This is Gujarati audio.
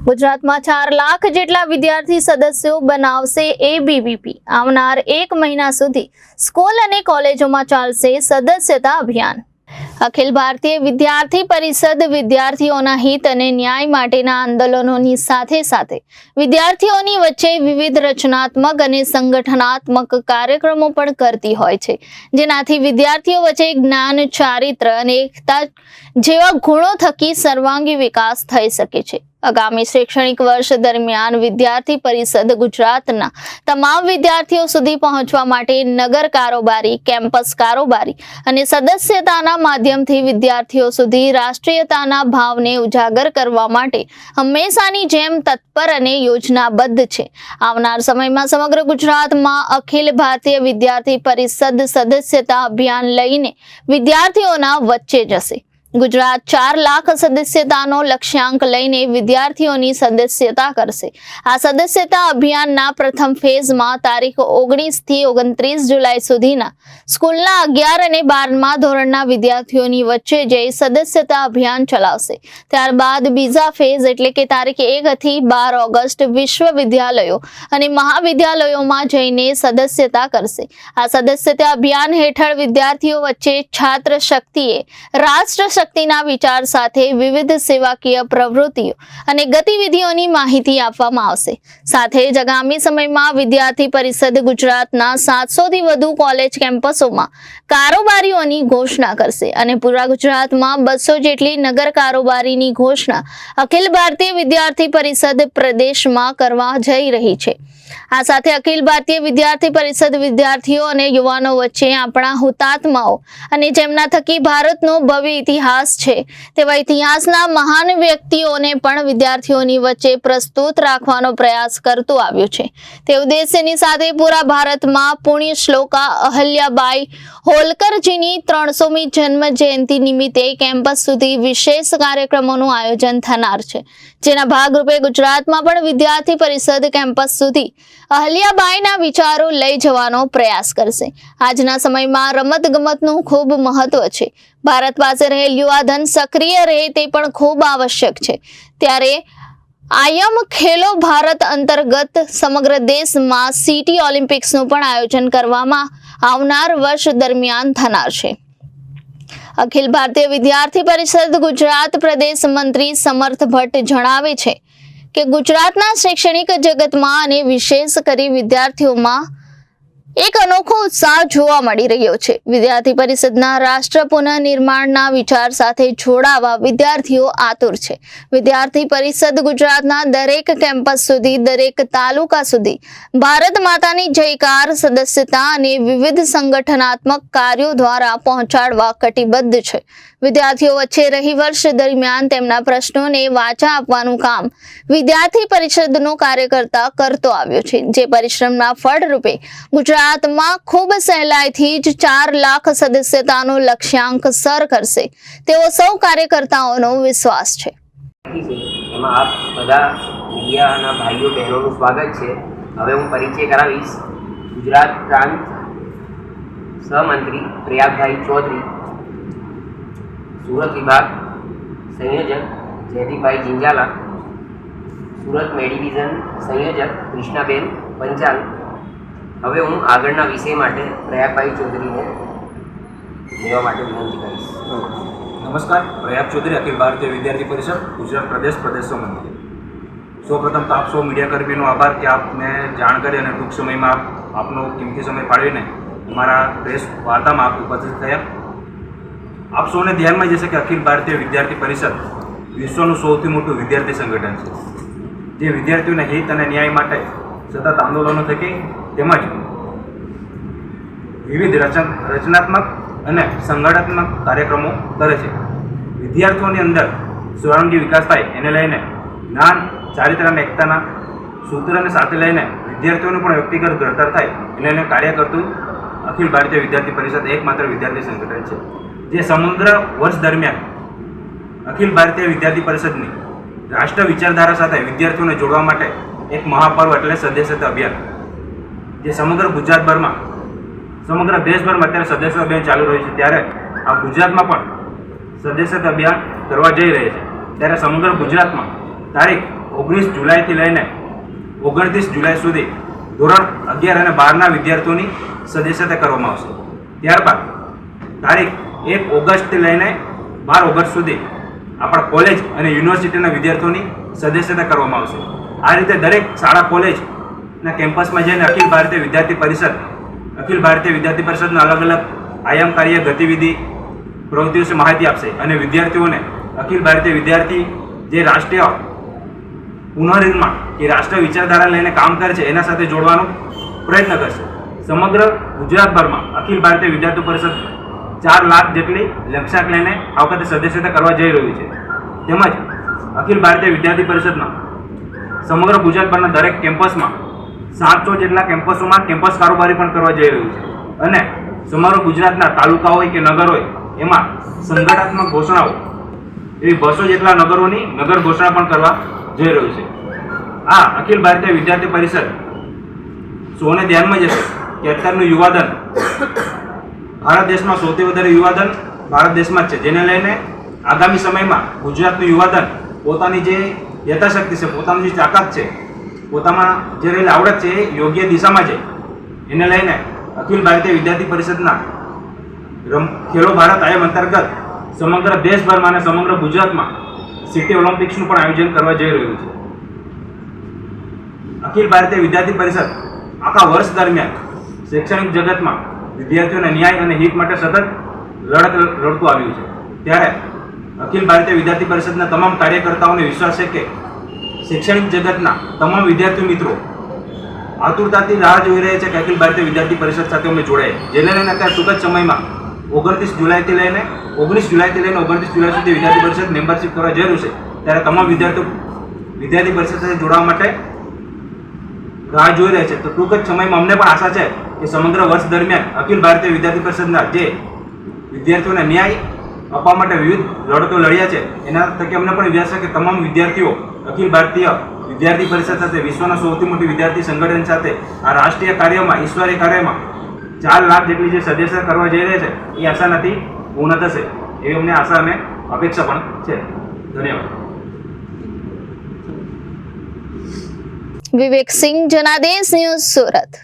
ગુજરાતમાં 4 લાખ જેટલા વિદ્યાર્થી સદસ્યો બનાવશે એબીવીપી। આવનાર 1 મહિના સુધી સ્કૂલ અને કોલેજોમાં ચાલશે સદસ્યતા અભિયાન। અખિલ ભારતીય વિદ્યાર્થી પરિષદ વિદ્યાર્થીઓના હિત અને ન્યાય માટેના આંદોલનોની સાથે સાથે વિદ્યાર્થીઓની વચ્ચે વિવિધ રચનાત્મક અને સંગઠનાત્મક કાર્યક્રમો પણ કરતી હોય છે, જેનાથી વિદ્યાર્થીઓ વચ્ચે જ્ઞાન, ચારિત્ર અને એકતા જેવા ગુણો થકી સર્વાંગી વિકાસ થઈ શકે છે। આગામી શૈક્ષણિક વર્ષ દરમિયાન વિદ્યાર્થી પરિષદ ગુજરાતના તમામ વિદ્યાર્થીઓ સુધી પહોંચવા માટે નગર કારોબારી, કેમ્પસ કારોબારી અને સદસ્યતાના માધ્યમથી વિદ્યાર્થીઓ સુધી રાષ્ટ્રીયતાના ભાવને ઉજાગર કરવા માટે હંમેશાની જેમ તત્પર અને યોજનાબદ્ધ છે। આવનાર સમયમાં સમગ્ર ગુજરાતમાં અખિલ ભારતીય વિદ્યાર્થી પરિષદ સદસ્યતા અભિયાન લઈને વિદ્યાર્થીઓના વચ્ચે જશે। ગુજરાત 4 લાખ સદસ્યતાનો લક્ષ્યાંક લઈને વિદ્યાર્થીઓની સદસ્યતા કરશે। આ સદસ્યતા અભિયાનના પ્રથમ ફેઝમાં તારીખ 19 થી 29 જુલાઈ સુધીના સ્કૂલના 11 અને 12મા ધોરણના વિદ્યાર્થીઓની વચ્ચે જઈ સદસ્યતા અભિયાન ચલાવશે। ત્યારબાદ બીજા ફેઝ એટલે કે તારીખ 1 થી 12 ઓગસ્ટ વિશ્વવિદ્યાલયો અને મહાવિદ્યાલયોમાં જઈને સદસ્યતા કરશે। આ સદસ્યતા અભિયાન હેઠળ વિદ્યાર્થીઓ વચ્ચે છાત્ર શક્તિએ રાષ્ટ્ર શક્તિના વિચાર સાથે વિવિધ સેવાકીય પ્રવૃત્તિઓ અને ગતિવિધિઓની માહિતી આપવામાં આવશે। સાથે જ આગામી સમયમાં વિદ્યાર્થી પરિષદ ગુજરાતના 700 થી વધુ કોલેજ કેમ્પસોમાં કારોબારીઓની ઘોષણા કરશે અને પૂરા ગુજરાતમાં 200 જેટલી નગર કારોબારીની ઘોષણા અખિલ ભારતીય વિદ્યાર્થી પરિષદ પ્રદેશમાં કરવા જઈ રહી છે। આ સાથે અખિલ ભારતીય વિદ્યાર્થી પરિષદ વિદ્યાર્થીઓ અને યુવાનો વચ્ચે આપણા હુતાત્માઓ અને જેમના થકી ભારતનો ભવ્ય ઇતિહાસ છે તેવા ઇતિહાસના મહાન વ્યક્તિઓને પણ વિદ્યાર્થીઓની વચ્ચે પ્રસ્તુત રાખવાનો પ્રયાસ કરતું આવ્યું છે। તે ઉદ્દેશ્યની સાથે પૂરા ભારતમાં પુણ્ય શ્લોકા અહલ્યાબાઈ હોલકરજીની 300મી જન્મ જયંતિ નિમિત્તે કેમ્પસ સુધી વિશેષ કાર્યક્રમોનું આયોજન થનાર છે, જેના ભાગરૂપે ગુજરાતમાં પણ વિદ્યાર્થી પરિષદ કેમ્પસ સુધી અહલ્યાબાઈના વિચારો લઈ જવાનો પ્રયાસ કરશે। આજના સમયમાં રમતગમતનું ખૂબ મહત્વ છે। ભારત પાસે રહેલ યુવાધન સક્રિય રહે તે પણ ખૂબ આવશ્યક છે। ત્યારે આયમ ખેલો ભારત અંતર્ગત સમગ્ર દેશમાં સિટી ઓલિમ્પિક્સનું પણ આયોજન કરવામાં આવનાર વર્ષ દરમિયાન થનાર છે। અખિલ ભારતીય વિદ્યાર્થી પરિષદ ગુજરાત પ્રદેશ મંત્રી સમર્થ ભટ્ટ જણાવે છે કે ગુજરાતના શૈક્ષણિક જગતમાં અને વિશેષ કરી વિદ્યાર્થીઓમાં એક અનોખો ઉત્સાહ જોવા મળી રહ્યો છે। વિદ્યાર્થી પરિષદના રાષ્ટ્ર પુનઃનિર્માણના વિચાર સાથે જોડાવા વિદ્યાર્થીઓ આતુર છે। વિદ્યાર્થી પરિષદ ગુજરાતના દરેક કેમ્પસ સુધી, દરેક તાલુકા સુધી ભારત માતાની જયકાર, સદસ્યતા અને વિવિધ સંગઠનાત્મક કાર્યો દ્વારા પહોંચાડવા કટિબદ્ધ છે। વિદ્યાર્થીઓ વચ્ચે રહી વર્ષ દરમિયાન તેમના પ્રશ્નોને વાચા આપવાનું કામ વિદ્યાર્થી પરિષદનો કાર્યકર્તા કરતો આવ્યો છે, જે પરિશ્રમના ફળરૂપે ગુજરાતમાં ખૂબ સહેલાઈથી જ 4 લાખ સદસ્યતાનો લક્ષ્યાંક સર કરશે તેવો સૌ કાર્યકર્તાઓનો વિશ્વાસ છે। એમાં આપ બધા મીડિયાના ભાઈઓ બહેનોનું સ્વાગત છે। હવે હું પરિચય કરાવીશ ગુજરાત પ્રાંત સહમંત્રી પ્રયાગભાઈ ચૌધરી, સુરત વિભાગ સંયોજક જયદીપભાઈ જિંજાલા, સુરત મેડિવિઝન સંયોજક કૃષ્ણાબેન પંચાલ। હવે હું આગળના વિષય માટે પ્રયાગભાઈ ચૌધરીને લેવા માટે વિનંતી કરીશ। નમસ્કાર, પ્રયાગ ચૌધરી, અખિલ ભારતીય વિદ્યાર્થી પરિષદ ગુજરાત પ્રદેશ મંત્રી। સૌપ્રથમ તો આપ સૌ મીડિયાકર્મીનો આભાર કે આપને જાણ કરી અને ટૂંક સમયમાં આપનો કિંમતી સમય ફાળવીને અમારા પ્રેસ વાર્તામાં આપ ઉપસ્થિત થયા। આપ સૌને ધ્યાનમાં જશે કે અખિલ ભારતીય વિદ્યાર્થી પરિષદ વિશ્વનું સૌથી મોટું વિદ્યાર્થી સંગઠન છે, જે વિદ્યાર્થીઓના હિત અને ન્યાય માટે સતત આંદોલનો થકી તેમજ વિવિધ રચનાત્મક અને સંગઠનાત્મક કાર્યક્રમો કરે છે। વિદ્યાર્થીઓની અંદર સર્વાંગી વિકાસ થાય એને લઈને જ્ઞાન, ચારિત્ર અને એકતાના સૂત્રને સાથે લઈને વિદ્યાર્થીઓનું પણ વ્યક્તિગત ઘડતર થાય એને લઈને કાર્ય કરતું અખિલ ભારતીય વિદ્યાર્થી પરિષદ એકમાત્ર વિદ્યાર્થી સંગઠન છે, જે સમગ્ર વર્ષ દરમિયાન અખિલ ભારતીય વિદ્યાર્થી પરિષદની રાષ્ટ્ર વિચારધારા સાથે વિદ્યાર્થીઓને જોડવા માટે એક મહાપર્વ એટલે સદસ્યતા અભિયાન, જે સમગ્ર ગુજરાતભરમાં, સમગ્ર દેશભરમાં અત્યારે સદસ્યતા અભિયાન ચાલુ રહ્યું છે, ત્યારે આ ગુજરાતમાં પણ સદસ્યતા અભિયાન કરવા જઈ રહી છે। ત્યારે સમગ્ર ગુજરાતમાં તારીખ 19 જુલાઈથી લઈને 29 જુલાઈ સુધી ધોરણ 11 અને 12ના વિદ્યાર્થીઓની સદસ્યતા કરવામાં આવશે. ત્યારબાદ તારીખ 1 ઓગસ્ટથી લઈને 12 ઓગસ્ટ સુધી આપણા કોલેજ અને યુનિવર્સિટીના વિદ્યાર્થીઓની સદસ્યતા કરવામાં આવશે. આ રીતે દરેક શાળા કોલેજના કેમ્પસમાં જઈને અખિલ ભારતીય વિદ્યાર્થી પરિષદના અલગ અલગ આયામ કાર્ય ગતિવિધિ પ્રવૃત્તિઓ વિશે માહિતી આપશે અને વિદ્યાર્થીઓને અખિલ ભારતીય વિદ્યાર્થી જે રાષ્ટ્રીય પુનર્નિર્માણ કે રાષ્ટ્રીય વિચારધારા લઈને કામ કરે છે એના સાથે જોડવાનો પ્રયત્ન કરશે. સમગ્ર ગુજરાતભરમાં અખિલ ભારતીય વિદ્યાર્થી પરિષદ 4 લાખ જેટલી લક્ષ્યાંક લઈને આ વખતે સદસ્યતા કરવા જઈ રહ્યું છે. તેમજ અખિલ ભારતીય વિદ્યાર્થી પરિષદના સમગ્ર ગુજરાતભરના દરેક કેમ્પસમાં 700 જેટલા કેમ્પસોમાં કેમ્પસ કારોબારી પણ કરવા જઈ રહ્યું છે અને સમગ્ર ગુજરાતના તાલુકા હોય કે નગર હોય એમાં સંગઠનાત્મક ઘોષણાઓ એવી 200 જેટલા નગરોની નગર ઘોષણા પણ કરવા જઈ રહ્યું છે. આ અખિલ ભારતીય વિદ્યાર્થી પરિષદ સૌને ધ્યાનમાં જશે કે અત્યારનું યુવાધન ભારત દેશમાં સૌથી વધારે યુવાધન ભારત દેશમાં જ છે, જેને લઈને આગામી સમયમાં ગુજરાતનું યુવાધન પોતાની જે યથાશક્તિ છે, પોતાની જે તાકાત છે, પોતામાં જે રહેલી આવડત છે એ યોગ્ય દિશામાં છે. એને લઈને અખિલ ભારતીય વિદ્યાર્થી પરિષદના ખેલો ભારત આયમ અંતર્ગત સમગ્ર દેશભરમાં અને સમગ્ર ગુજરાતમાં સિટી ઓલિમ્પિક્સનું પણ આયોજન કરવા જઈ રહ્યું છે. અખિલ ભારતીય વિદ્યાર્થી પરિષદ આખા વર્ષ દરમિયાન શૈક્ષણિક જગતમાં વિદ્યાર્થીઓના ન્યાય અને હિત માટે સતત લડતું આવ્યું છે. ત્યારે અખિલ ભારતીય વિદ્યાર્થી પરિષદના તમામ કાર્યકર્તાઓને વિશ્વાસ છે કે શૈક્ષણિક જગતના તમામ વિદ્યાર્થી મિત્રો આતુરતાથી રાહ જોઈ રહ્યા છે કે અખિલ ભારતીય વિદ્યાર્થી પરિષદ સાથે અમે જોડાય, જેને લઈને અત્યારે ટૂંક જ સમયમાં 19 જુલાઈથી લઈને 29 જુલાઈ સુધી વિદ્યાર્થી પરિષદ મેમ્બરશિપ કરવા જઈ રહ્યું છે. ત્યારે તમામ વિદ્યાર્થી પરિષદ સાથે જોડાવા માટે રાહ જોઈ રહ્યા છે. તો ટૂંક જ સમયમાં અમને પણ આશા છે કે સમગ્ર વર્ષ દરમિયાન અખિલ ભારતીય વિદ્યાર્થી પરિષદના જે વિદ્યાર્થીઓને ન્યાય આપવા માટે વિવિધ લડતો લડ્યા છે એના થકી અમને પણ વિશ્વાસ છે કે તમામ વિદ્યાર્થીઓ અખિલ ભારતીય વિદ્યાર્થી પરિષદ સાથે વિશ્વના સૌથી મોટી વિદ્યાર્થી સંગઠન સાથે આ રાષ્ટ્રીય કાર્યમાં ઈશ્વરીય કાર્યમાં 4 લાખ જેટલી જે સદસ્ય કરવા જઈ રહ્યા છે એ આશાનાથી પૂર્ણ થશે એવી અમને આશા અને અપેક્ષા પણ છે. ધન્યવાદ. વિવેક સિંહ, જનાદેશ ન્યૂઝ, સુરત.